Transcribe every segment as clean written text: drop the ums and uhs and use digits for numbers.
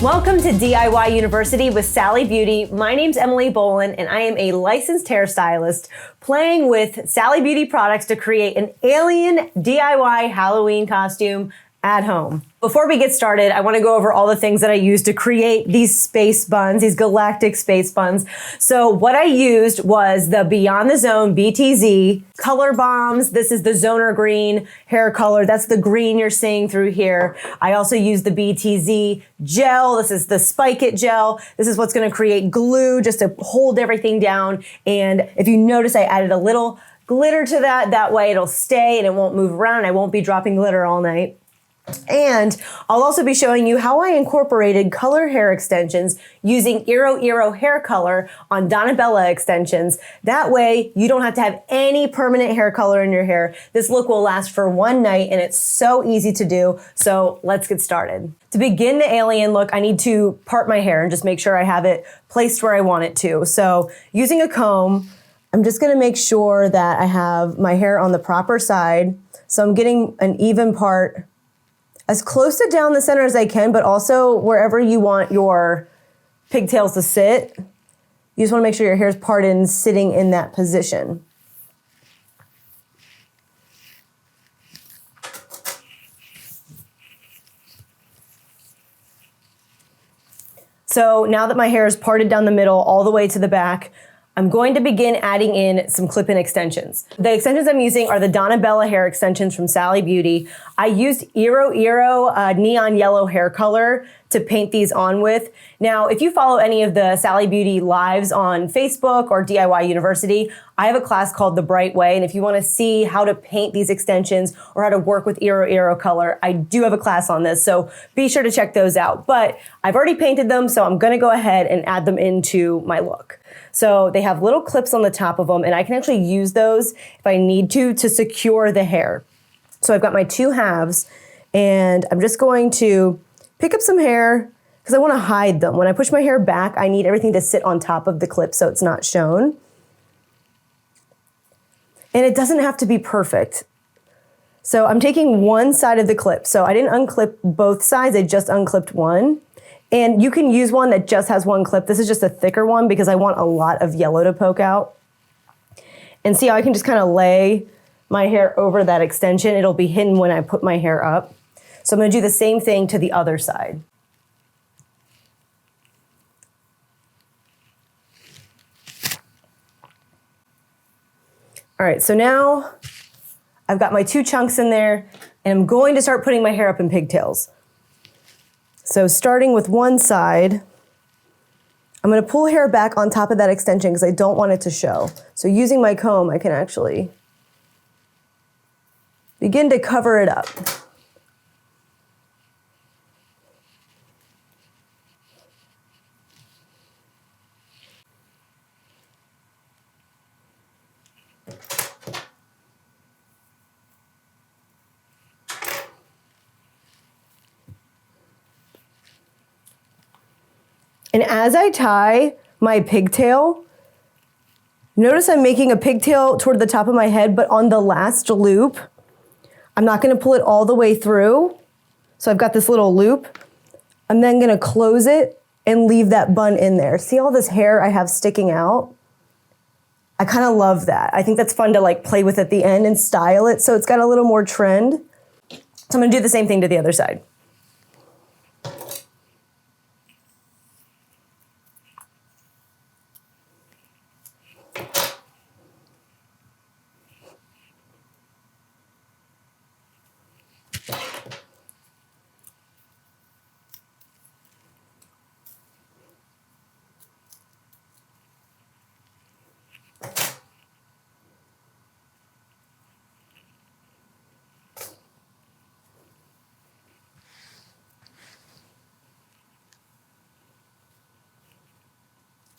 Welcome to DIY University with Sally Beauty. My name's Emily Bolin, and I am a licensed hairstylist playing with Sally Beauty products to create an alien DIY Halloween costume at home. Before we get started, I want to go over all the things that I used to create these space buns, these galactic space buns. So what I used was the Beyond the Zone BTZ color bombs. This is the Zoner green hair color. That's the green you're seeing through here. I also used the BTZ gel. This is the Spike It gel. This is what's going to create glue just to hold everything down. And if you notice, I added a little glitter to that. That way it'll stay and it won't move around. I won't be dropping glitter all night. And I'll also be showing you how I incorporated color hair extensions using Eero hair color on Donabella extensions. That way you don't have to have any permanent hair color in your hair. This look will last for one night and it's so easy to do. So let's get started. To begin the alien look, I need to part my hair and just make sure I have it placed where I want it to. So using a comb, I'm just gonna make sure that I have my hair on the proper side. So I'm getting an even part as close to down the center as I can, but also wherever you want your pigtails to sit. You just want to make sure your hair is parted and sitting in that position. So now that my hair is parted down the middle all the way to the back, I'm going to begin adding in some clip-in extensions. The extensions I'm using are the Donabella hair extensions from Sally Beauty. I used Eero neon yellow hair color to paint these on with. Now, if you follow any of the Sally Beauty lives on Facebook or DIY University, I have a class called The Bright Way, and if you want to see how to paint these extensions or how to work with Eero color, I do have a class on this, so be sure to check those out. But I've already painted them, so I'm going to go ahead and add them into my look. So they have little clips on the top of them, and I can actually use those if I need to secure the hair. So I've got my two halves, and I'm just going to pick up some hair because I want to hide them. When I push my hair back, I need everything to sit on top of the clip so it's not shown. And it doesn't have to be perfect. So I'm taking one side of the clip. So I didn't unclip both sides, I just unclipped one. And you can use one that just has one clip. This is just a thicker one because I want a lot of yellow to poke out. And see how I can just kind of lay my hair over that extension. It'll be hidden when I put my hair up. So I'm going to do the same thing to the other side. All right, so now I've got my two chunks in there and I'm going to start putting my hair up in pigtails. So starting with one side, I'm going to pull hair back on top of that extension because I don't want it to show. So using my comb, I can actually begin to cover it up. And as I tie my pigtail, notice I'm making a pigtail toward the top of my head, but on the last loop, I'm not going to pull it all the way through. So I've got this little loop. I'm then going to close it and leave that bun in there. See all this hair I have sticking out? I kind of love that. I think that's fun to like play with at the end and style it so it's got a little more trend. So I'm going to do the same thing to the other side.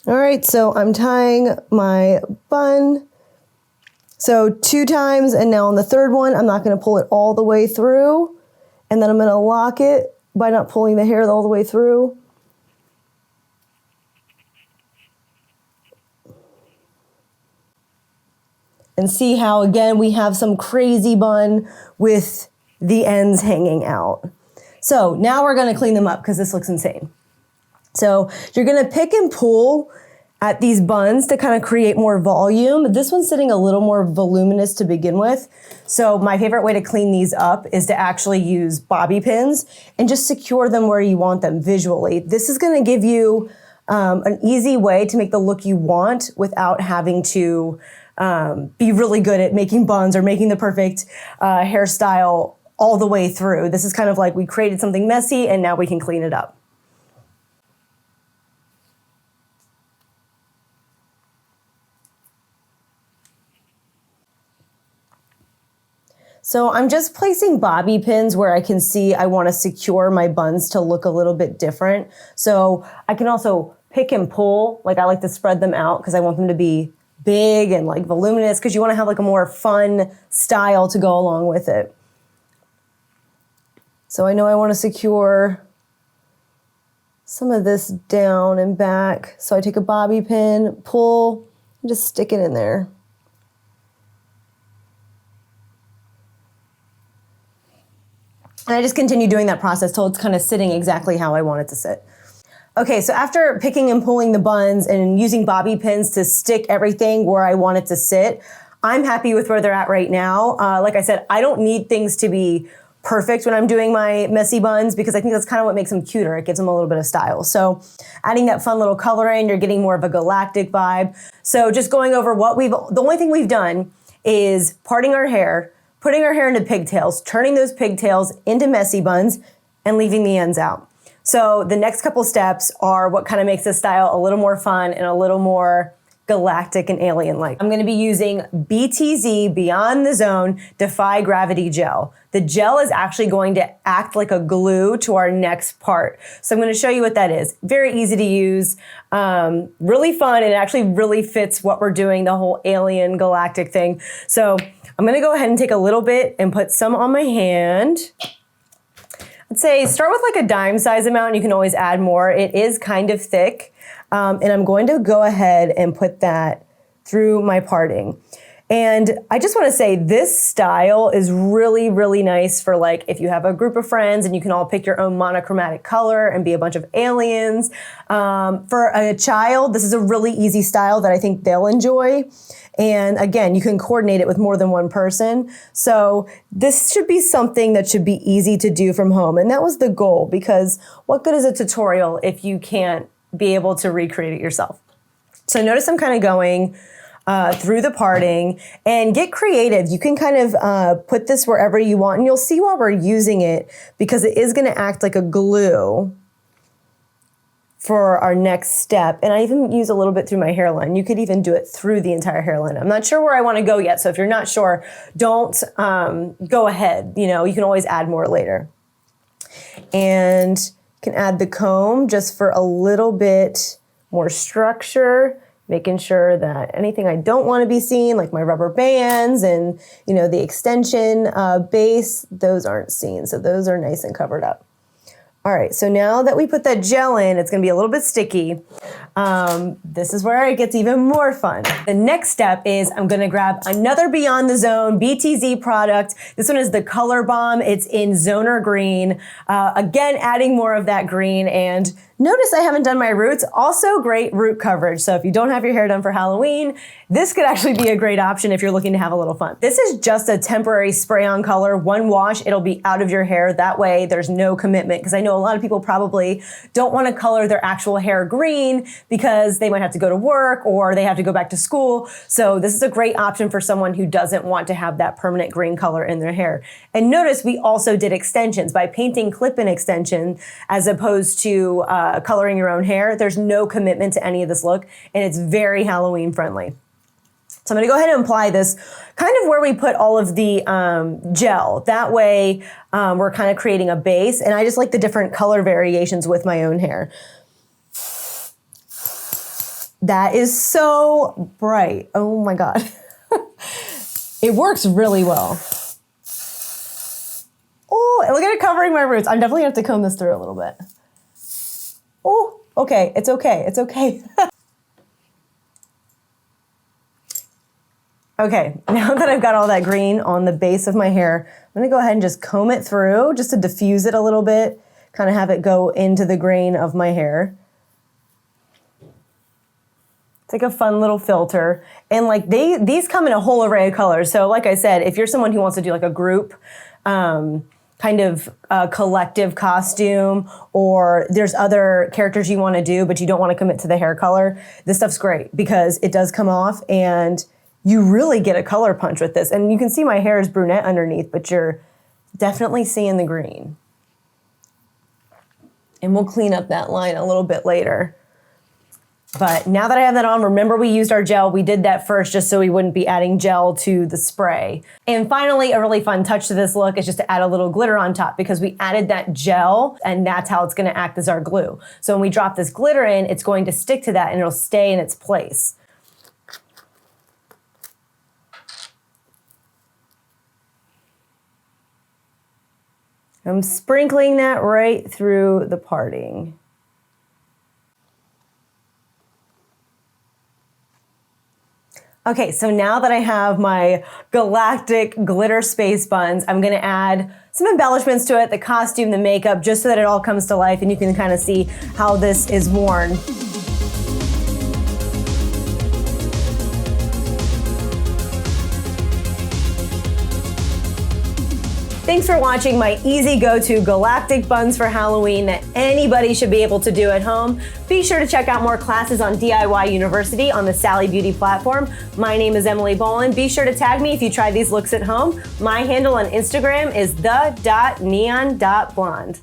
All right, so I'm tying my bun. So 2 times, and now on the third one, I'm not gonna pull it all the way through, and then I'm gonna lock it by not pulling the hair all the way through. And see how, again, we have some crazy bun with the ends hanging out. So now we're gonna clean them up because this looks insane. So you're gonna pick and pull at these buns to kind of create more volume. This one's sitting a little more voluminous to begin with. So my favorite way to clean these up is to actually use bobby pins and just secure them where you want them visually. This is gonna give you an easy way to make the look you want without having to be really good at making buns or making the perfect hairstyle all the way through. This is kind of like we created something messy and now we can clean it up. So I'm just placing bobby pins where I can see I want to secure my buns to look a little bit different. So I can also pick and pull, like I like to spread them out because I want them to be big and like voluminous because you want to have like a more fun style to go along with it. So I know I want to secure some of this down and back. So I take a bobby pin, pull, and just stick it in there. And I just continue doing that process till it's kind of sitting exactly how I want it to sit. Okay, so after picking and pulling the buns and using bobby pins to stick everything where I want it to sit, I'm happy with where they're at right now. Like I said, I don't need things to be perfect when I'm doing my messy buns because I think that's kind of what makes them cuter. It gives them a little bit of style. So adding that fun little color in, you're getting more of a galactic vibe. So just going over the only thing we've done is parting our hair, putting our hair into pigtails, turning those pigtails into messy buns, and leaving the ends out. So the next couple steps are what kind of makes this style a little more fun and a little more galactic and alien-like. I'm gonna be using BTZ Beyond the Zone Defy Gravity Gel. The gel is actually going to act like a glue to our next part. So I'm gonna show you what that is. Very easy to use, really fun, and it actually really fits what we're doing, the whole alien galactic thing. So I'm gonna go ahead and take a little bit and put some on my hand. I'd say start with like a dime size amount. You can always add more. It is kind of thick. And I'm going to go ahead and put that through my parting. And I just want to say this style is really, really nice for like if you have a group of friends and you can all pick your own monochromatic color and be a bunch of aliens. For a child, this is a really easy style that I think they'll enjoy. And again, you can coordinate it with more than one person. So this should be something that should be easy to do from home. And that was the goal, because what good is a tutorial if you can't be able to recreate it yourself? So notice I'm kind of going through the parting, and get creative. You can kind of put this wherever you want, and you'll see while we're using it, because it is going to act like a glue for our next step. And I even use a little bit through my hairline. You could even do it through the entire hairline. I'm not sure where I want to go yet, so if you're not sure, don't go ahead. You know, you can always add more later. And you can add the comb just for a little bit more structure, making sure that anything I don't want to be seen, like my rubber bands and, you know, the extension base, those aren't seen. So those are nice and covered up. All right, so now that we put that gel in, it's gonna be a little bit sticky. This is where it gets even more fun. The next step is I'm gonna grab another Beyond the Zone BTZ product. This one is the Color Bomb. It's in Zoner Green. Again, adding more of that green, and notice I haven't done my roots. Also great root coverage. So if you don't have your hair done for Halloween, this could actually be a great option if you're looking to have a little fun. This is just a temporary spray on color, one wash, it'll be out of your hair. That way there's no commitment, because I know a lot of people probably don't want to color their actual hair green because they might have to go to work or they have to go back to school. So this is a great option for someone who doesn't want to have that permanent green color in their hair. And notice we also did extensions by painting clip-in extension as opposed to coloring your own hair. There's no commitment to any of this look, and it's very Halloween friendly. So I'm gonna go ahead and apply this kind of where we put all of the gel. That way we're kind of creating a base, and I just like the different color variations with my own hair. That is so bright. Oh my God. It works really well. Oh, look at it covering my roots. I'm definitely gonna have to comb this through a little bit. Oh, okay, it's okay, it's okay. Okay, now that I've got all that green on the base of my hair, I'm gonna go ahead and just comb it through just to diffuse it a little bit, kind of have it go into the grain of my hair. It's like a fun little filter. And like these come in a whole array of colors. So like I said, if you're someone who wants to do like a group, kind of a collective costume, or there's other characters you want to do, but you don't want to commit to the hair color, this stuff's great because it does come off and you really get a color punch with this. And you can see my hair is brunette underneath, but you're definitely seeing the green. And we'll clean up that line a little bit later. But now that I have that on, remember we used our gel. We did that first just so we wouldn't be adding gel to the spray. And finally, a really fun touch to this look is just to add a little glitter on top because we added that gel and that's how it's gonna act as our glue. So when we drop this glitter in, it's going to stick to that and it'll stay in its place. I'm sprinkling that right through the parting. Okay, so now that I have my galactic glitter space buns, I'm gonna add some embellishments to it, the costume, the makeup, just so that it all comes to life and you can kind of see how this is worn. Thanks for watching my easy go-to galactic buns for Halloween that anybody should be able to do at home. Be sure to check out more classes on DIY University on the Sally Beauty platform. My name is Emily Bolin. Be sure to tag me if you try these looks at home. My handle on Instagram is the.neon.blonde.